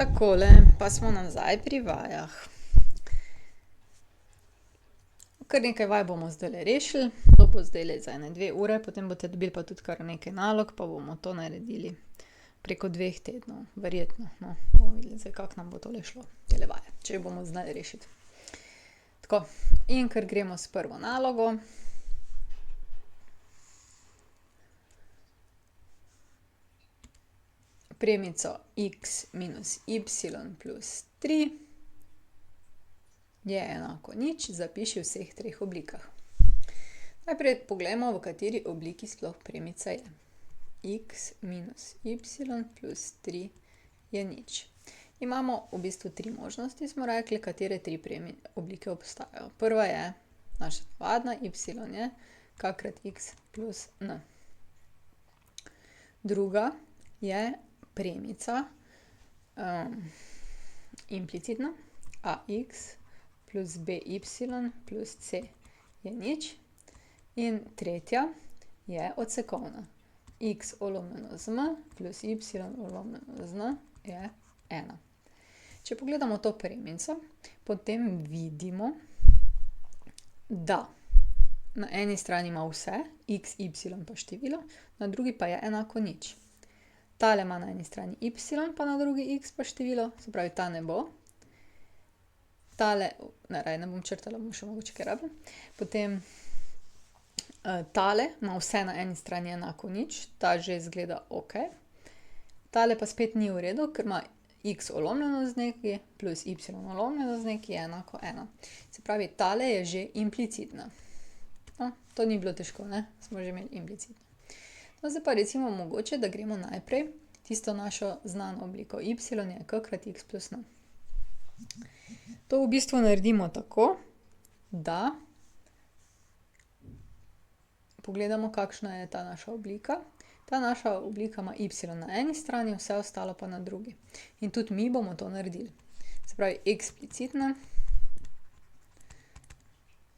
Takole, pa smo nazaj pri vajah. Kar nekaj vaj bomo zdajle rešili, to bo zdajle za 1-2 ure, potem boste dobili pa tudi kar nekaj nalog, pa bomo to naredili preko 2 tednov, verjetno. No, bomo videli zdaj, kako nam bo tole šlo, tele vaje, če jih bomo znali rešiti. Tako, in kar gremo s prvo nalogo. Premico x minus y plus 3 je enako nič, zapiši v vseh 3 oblikah. Najprej poglejmo, v kateri obliki sploh premica je. X minus y plus 3 je nič. Imamo v bistvu 3 možnosti, smo rekli, katere 3 oblike obstajajo. Prva je naša navadna, y je k krat x plus n. Druga je premica implicitna, ax plus by plus c je nič. In tretja je odsekovna. X lomljeno z m plus y lomljeno z n je 1. Če pogledamo to premico, potem vidimo, da na eni strani ima vse, x, y pa število, na drugi pa je enako nič. Tale ima na eni strani y, pa na drugi x pa število, se pravi, ta ne bo. Tale, ne bom črtala, bom še mogoče kaj rabila. Potem tale ima vse na eni strani enako nič, ta že izgleda okej. Tale pa spet ni v redu, ker ima x lomljeno z nekaj plus y lomljeno z nekaj je enako 1. Se pravi, tale je že implicitna. No, to ni bilo težko, ne? Smo že imeli implicitno. No, zdaj pa recimo mogoče, da gremo najprej tisto našo znano obliko. Y je k krat x plus n. To v bistvu naredimo tako, da pogledamo, kakšna je ta naša oblika. Ta naša oblika ima y na eni strani, vse ostalo pa na drugi. In tudi mi bomo to naredili. Se pravi, eksplicitno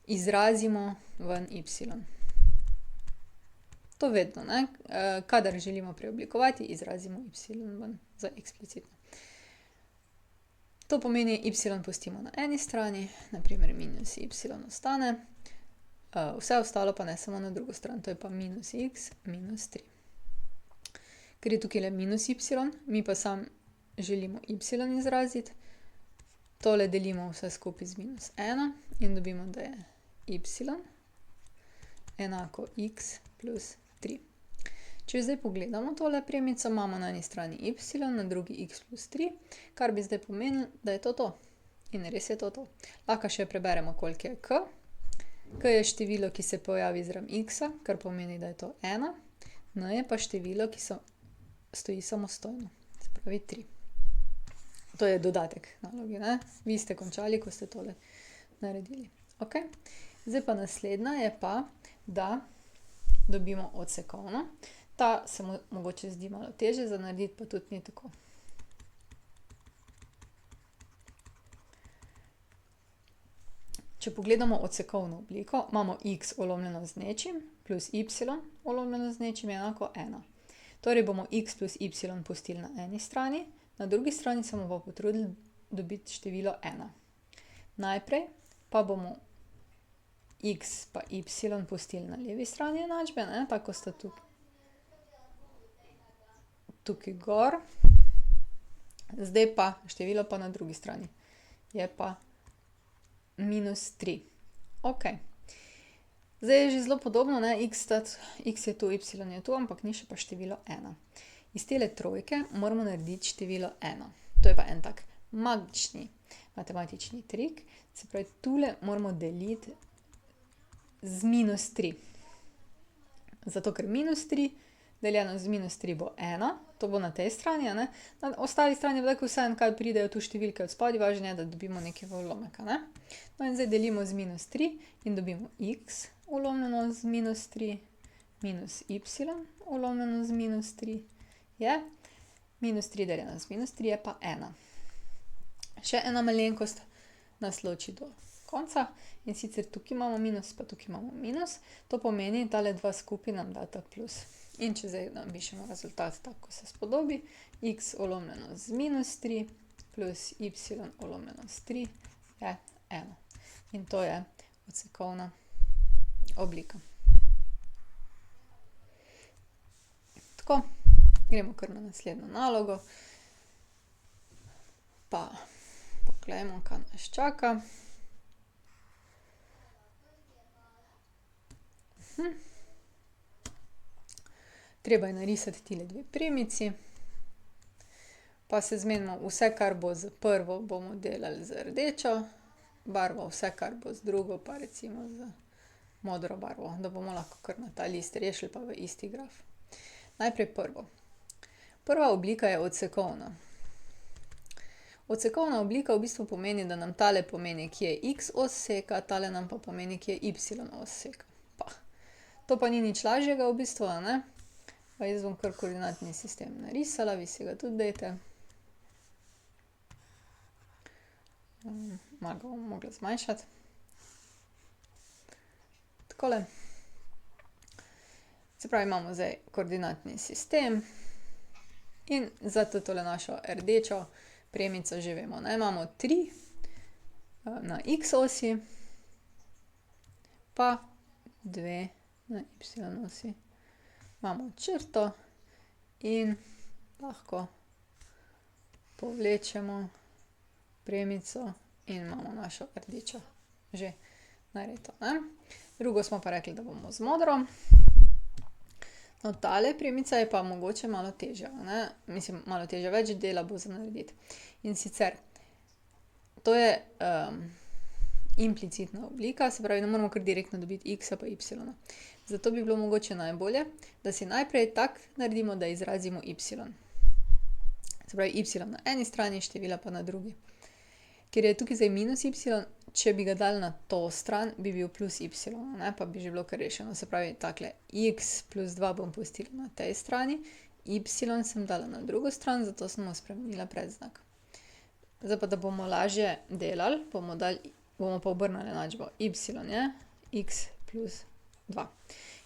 izrazimo ven y. To vedno, ne? Kadar želimo preoblikovati, izrazimo y ven za eksplicitno. To pomeni, y pustimo na eni strani, na primer minus y ostane, vse ostalo pa nesemo na drugo stran, to je pa minus x minus 3. Ker je tukaj minus y, mi pa sam želimo y izraziti, tole delimo vse skupaj z minus 1 in dobimo, da je y enako x plus 3. Če zdaj pogledamo tole premico, imamo na eni strani y, na drugi x plus 3, kar bi zdaj pomenilo, da je to to. In res je to to. Lahko še preberemo, koliko je k. K je število, ki se pojavi zraven x, kar pomeni, da je to 1. N je pa število, ki stoji samostojno. Se pravi 3. To je dodatek nalogi, ne? Vi ste končali, ko ste tole naredili. Okej? Zdaj pa naslednja je pa, da dobimo odsekovno. Ta se mogoče zdi malo težje za narediti, pa tudi ni tako. Če pogledamo odsekovno obliko, imamo x lomljeno z nečim plus y lomljeno z nečim je enako 1. Torej bomo x plus y pustili na eni strani, na drugi strani se bomo potrudili dobiti število 1. Najprej pa bomo x pa y pustili na levi strani enačbe, ne? Tako sta tukaj gor. Zdaj pa število pa na drugi strani. Je pa minus 3. Okej. Zdaj je že zelo podobno, ne? X je tu, y je tu, ampak ni še pa število 1. Iz tele trojke moramo narediti število 1. To je pa en tak magični matematični trik. Se pravi, tule moramo deliti z minus 3. Zato, ker minus 3 deljeno z minus 3 bo 1, to bo na tej strani, ne? Na ostali strani bo tako vseeno, kaj pridejo tu številke od spodaj, važno je, da dobimo nekaj v ulomek, ne? No in zdaj delimo z minus 3 in dobimo x ulomljeno z minus 3 minus y ulomljeno z minus 3 je minus 3 deljeno z minus 3 je pa 1. Še ena malenkost nas loči do konca in sicer tukaj imamo minus, pa tukaj imamo minus. To pomeni, tale dva skupaj nam data plus. In če zdaj napišemo rezultat tako, ko se spodobi, x lomljeno z minus 3 plus y lomljeno s 3 je 1. In to je odsekovna oblika. Tako, gremo kar na naslednjo nalogo. Pa poglejmo, kaj nas čaka. Treba je narisati tile dve premici. Pa se zmenimo, vse, kar bo z prvo, bomo delali z rdečo barvo, vse, kar bo z drugo, pa recimo z modro barvo, da bomo lahko kar na ta list rešili pa v isti graf. Najprej prvo. Prva oblika je odsekovna. Odsekovna oblika v bistvu pomeni, da nam tale pomeni, kje je x os seka, tale nam pa pomeni, kje je y os seka. To pa ni nič lažjega v bistvu, a ne? Pa jaz bom kar koordinatni sistem narisala, vi si ga tudi dajte. Malo ga bom mogla zmanjšati. Takole. Se pravi, imamo zdaj koordinatni sistem in za tole našo rdečo premico že vemo, ne? Imamo 3 na x osi pa 2 na y osi. Imamo črto in lahko povlečemo premico in imamo našo rdečo že narejeno, ne? Drugo smo pa rekli, da bomo z modro. No, tale premica je pa mogoče malo težja, ne? Mislim, malo težja, več dela bo za narediti. In sicer, to je implicitna oblika, se pravi, ne moramo kar direktno dobiti x pa y. Zato bi bilo mogoče najbolje, da si najprej tako naredimo, da izrazimo y. Se pravi, y na eni strani, števila pa na drugi. Ker je tukaj zdaj minus y, če bi ga dali na to stran, bi bil plus y, ne? Pa bi že bilo kar rešeno. Se pravi, takle x plus 2 bom pustila na tej strani, y sem dala na drugo stran, zato sem spremenila predznak. Zdaj pa, da bomo lažje delali, bomo pa obrnili enačbo. Y je x plus 2.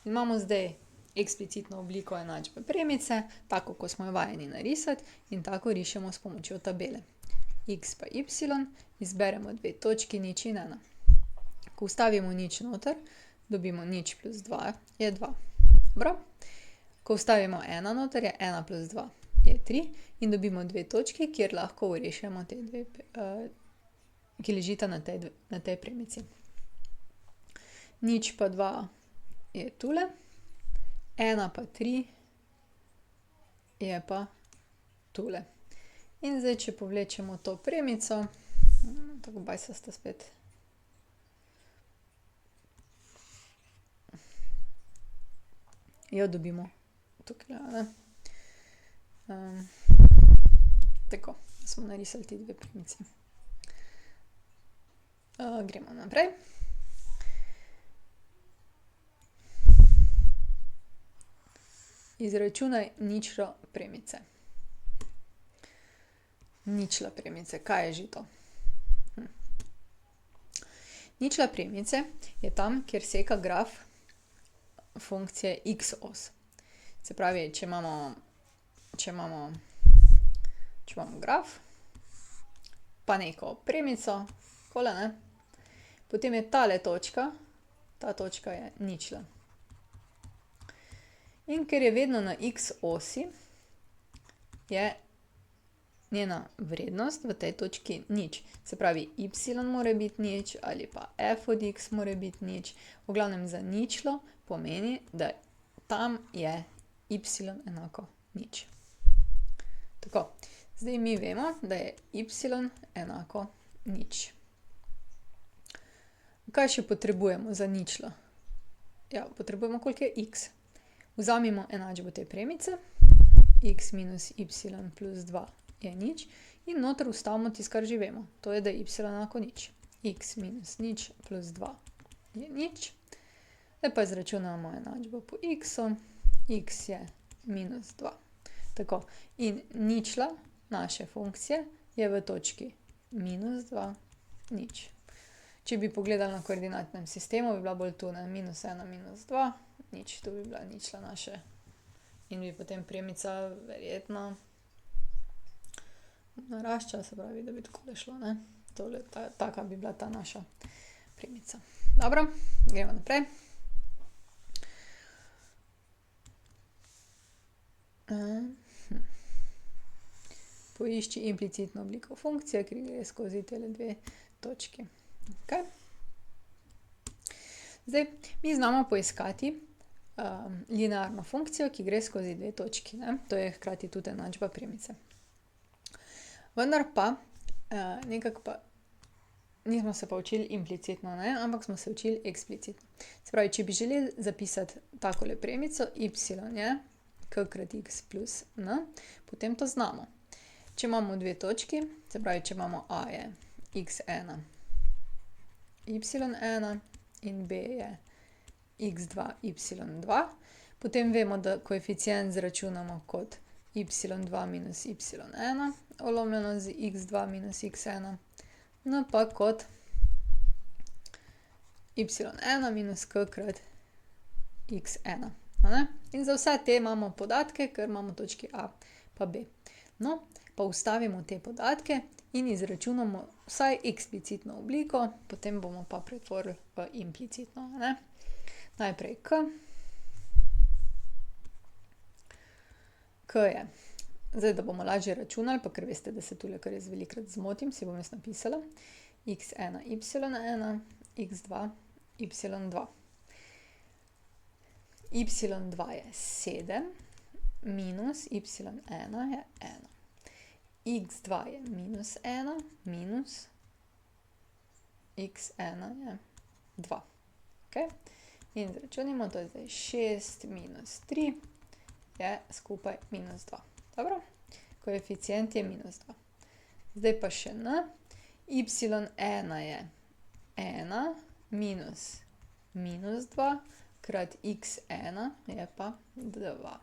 In imamo zdaj eksplicitno obliko enačbe premice, tako, ko smo jo vajeni narisati, in tako rišemo s pomočjo tabele. X pa y, izberemo dve točki, 0 in 1. Ko vstavimo 0 noter, dobimo 0 plus 2 je 2. Dobro? Ko vstavimo 1 noter, je 1 plus 2 je 3 in dobimo dve točki, kjer lahko rešimo te dve, ki ležita na tej premici. 0 pa 2 je tule, 1 pa 3 je pa tule. In zdaj, če povlečemo to premico, tako bajsasta spet. Jo dobimo tukaj, ne? Tako, smo narisali ti dve premici. Gremo naprej. Izračunaj ničlo premice. Ničla premice, kaj je že to? Ničla premice je tam, kjer seka graf funkcije x os. Se pravi, če imamo graf, pa neko premico, takole, ne? Potem je tale točka, ta točka je ničla. In ker je vedno na x osi, je njena vrednost v tej točki 0. Se pravi, y mora biti 0 ali pa f od x mora biti 0. V glavnem za ničlo pomeni, da tam je y enako 0. Tako, zdaj mi vemo, da je y enako 0. Kaj še potrebujemo za ničlo? Ja, potrebujemo, koliko je x. Vzamimo enačbo te premice, x minus y plus 2 je 0, in noter vstavimo tisto, kar že vemo. To je, da je y enako 0. X minus 0 plus 2 je 0. Zdaj pa izračunamo enačbo po x-u. X je minus 2. Tako, in ničla naše funkcije je v točki minus 2, 0. Če bi pogledali na koordinatnem sistemu, bi bila bolj tu, ne? Minus 1, minus 2, 0. Tu bi bila ničla naše. In bi potem premica verjetno narašča, se pravi, da bi takole šlo, ne. Tole, taka bi bila ta naša premica. Dobro, gremo naprej. Poišči implicitno obliko funkcije, ki gre skozi tele dve točki. Okej. Zdaj, mi znamo poiskati linearno funkcijo, ki gre skozi dve točki, ne. To je hkrati tudi enačba premice. Vendar pa, nekako pa nismo se pa učili implicitno, ne, ampak smo se učili eksplicitno. Se pravi, če bi želeli zapisati takole premico, y je k krat x plus n, potem to znamo. Če imamo dve točki, se pravi, če imamo a je x1, y1 in b je x2, y2, potem vemo, da koeficient zračunamo kot y2 minus y1, olomljeno z x2 minus x1, n pa kot y1 minus k krat x1, a ne. In za vse te imamo podatke, ker imamo točki a pa b. No, pa vstavimo te podatke in izračunamo vsaj eksplicitno obliko, potem bomo pa pretvorili v implicitno, a ne. Najprej k. K je. Zdaj, da bomo lažje računali, pa ker veste, da se tule kar jaz velikokrat zmotim, si bom jaz napisala x1, y1, x2, y2. y2 je 7 minus y1 je 1. x2 je minus 1 minus x1 je 2. Okay? In zračunimo, to je zdaj 6 minus 3 je skupaj minus 2. Dobro? Koeficient je minus 2. Zdaj pa še n. y1 je 1 minus minus 2 krat x1 je pa 2.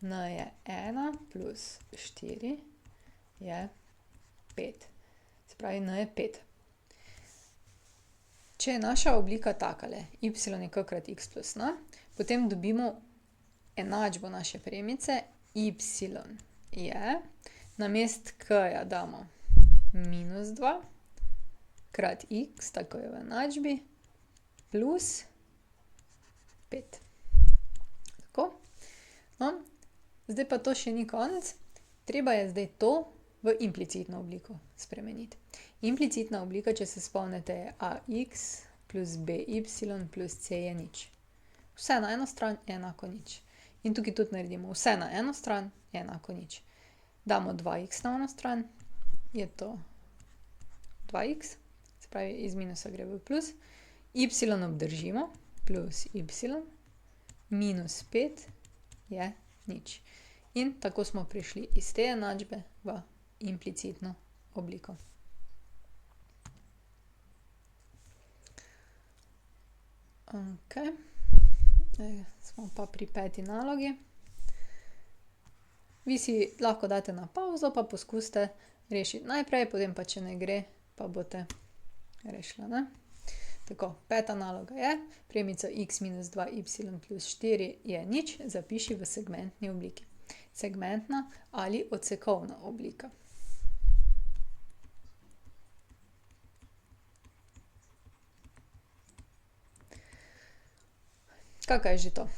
N je 1 plus 4 je 5. Se pravi, n je 5. Če je naša oblika takale, y je k krat x plus n, potem dobimo enačbo naše premice, y je, namesto k-ja damo minus 2 krat x, tako je v enačbi, plus 5. Tako. No, zdaj pa to še ni konec. Treba je zdaj to v implicitno obliko spremeniti. Implicitna oblika, če se spomnite, je ax plus by plus c je nič. Vse na eno stran je enako nič. In tukaj tudi naredimo vse na eno stran je enako nič. Damo 2x na eno stran, je to 2x, se pravi, iz minusa gre v plus. Y obdržimo, plus y, minus 5 je nič. In tako smo prišli iz te enačbe v implicitno obliko. Okej. Zdaj smo pa pri 5. nalogi. Vi si lahko date na pavzo, pa poskusite rešiti najprej, potem pa če ne gre, pa boste rešili, ne. Tako, 5. naloga je, premico x minus 2y plus 4 je nič, zapiši v segmentni obliki. Segmentna ali odsekovna oblika. Kakaj je že to?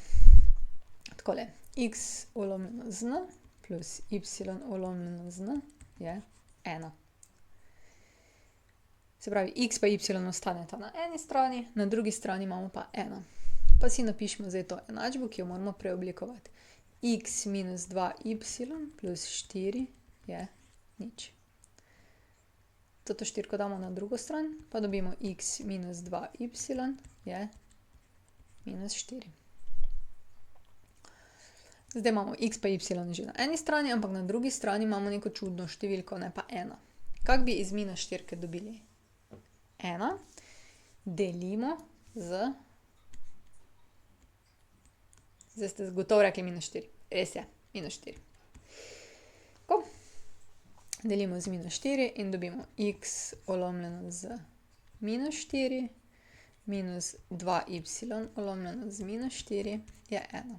Takole, x ulomljeno z n plus y ulomljeno z n je 1. Se pravi, x pa y ostaneta na eni strani, na drugi strani imamo pa 1. Pa si napišemo zdaj to enačbo, ki jo moramo preoblikovati. X minus 2y plus 4 je nič. Toto štirko damo na drugo stran, pa dobimo x minus 2y je minus 4. Zdaj imamo x pa y že na eni strani, ampak na drugi strani imamo neko čudno številko, ne pa 1. Kako bi iz minus 4 dobili 1? Delimo z... Zdaj ste gotovo rekli minus 4. Res je, minus 4. Tako. Delimo z minus 4 in dobimo x ulomljeno z minus 4 minus 2y ulomljeno z minus 4 je 1.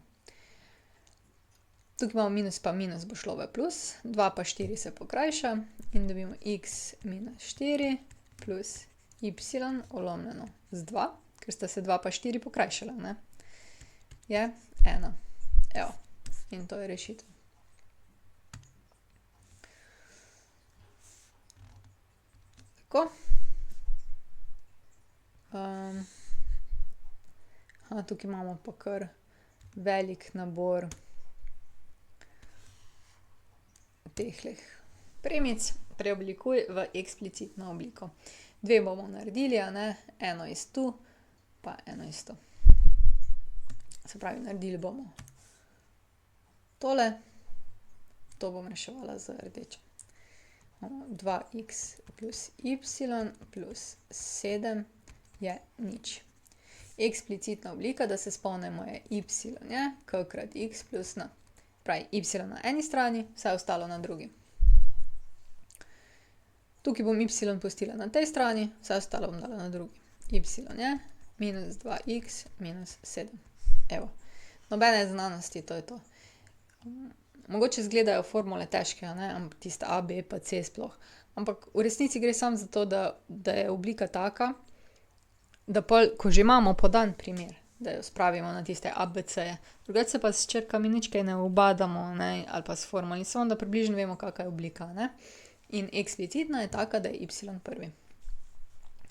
Tukaj imamo minus pa minus bo šlo v plus, 2 pa 4 se pokrajša in dobimo x minus 4 plus y ulomljeno z 2, ker sta se 2 pa 4 pokrajšala, ne? Je 1. Evo, in to je rešitev. Tako. Tukaj imamo pa kar velik nabor tehlih premic. Preoblikuj v eksplicitno obliko. 2 bomo naredili, a ne? Eno iz tu, pa eno iz tu. Se pravi, naredili bomo tole. To bom reševala z rdečo. 2x plus y plus 7 je nič. Eksplicitna oblika, da se spomnimo, je y je k krat x plus n. Pravi, y na eni strani, vse ostalo na drugi. Tukaj bom y pustila na tej strani, vse ostalo bom dala na drugi. Y je minus 2x minus 7. Evo, nobene znanosti, to je to. Mogoče izgledajo formule težke, a ne? Ampak tiste a, b pa c sploh. Ampak v resnici gre samo za to, da je oblika taka, da pol, ko že imamo podan primer, da jo spravimo na tiste a, b, c-je. Drugače se pa s črkami nič kaj ne ubadamo, ne? Ali pa s formuli, samo da približno vemo, kakva je oblika, ne? In eksplicitna je taka, da je y prvi.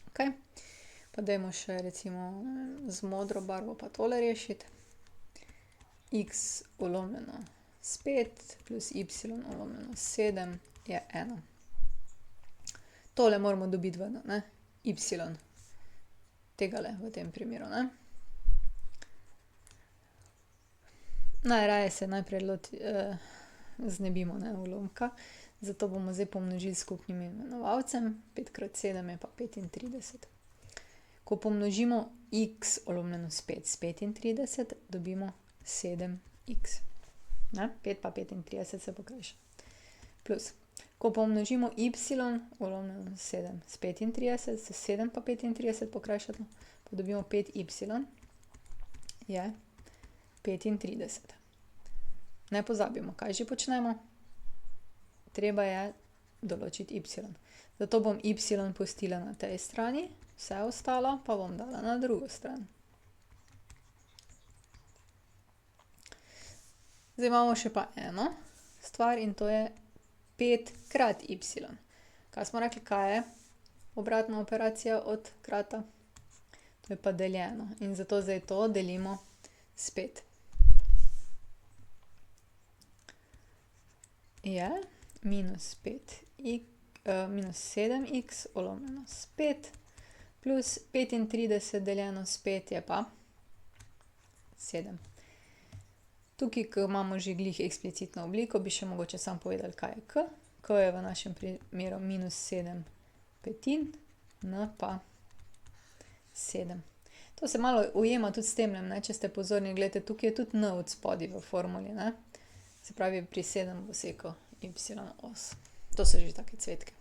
Ok, pa dajmo še recimo z modro barvo pa tole rešiti. X ulomljeno s 5 plus y ulomljeno s 7 je 1. Tole moramo dobiti ven, ne? Y. Tegale v tem primeru, ne? Najraje se najprej znebimo, ne, ulomka. Zato bomo zdaj pomnožili s skupnim imenovalcem. 5 krat 7 je pa 35. Ko pomnožimo x ulomljeno s 5 s 35, dobimo 7x. Ne? 5 pa 35 se pokrajša. Plus, ko pomnožimo y ulomljeno s 7 s 35, se 7 pa 35 pokrajšati, pa dobimo 5y je 35. Ne pozabimo, kaj že počnemo. Treba je določiti y. Zato bom y pustila na tej strani, vse ostalo pa bom dala na drugo stran. Zdaj imamo še pa eno stvar in to je 5 krat y. Kaj smo rekli, kaj je obratna operacija od krata? To je pa deljeno. In zato zdaj to delimo s 5. Je minus 7x ulomljeno s 5 plus 35 deljeno s 5 je pa 7. Tukaj, ko imamo že glih eksplicitno obliko, bi še mogoče samo povedali, kaj je k. K je v našem primeru minus 7 petin, n pa 7. To se malo ujema tudi s temlem, ne? Če ste pozorni, gledajte, tukaj je tudi n od spodaj v formuli, ne? Se pravi, pri 7 bo sekal y os. To so že take cvetke.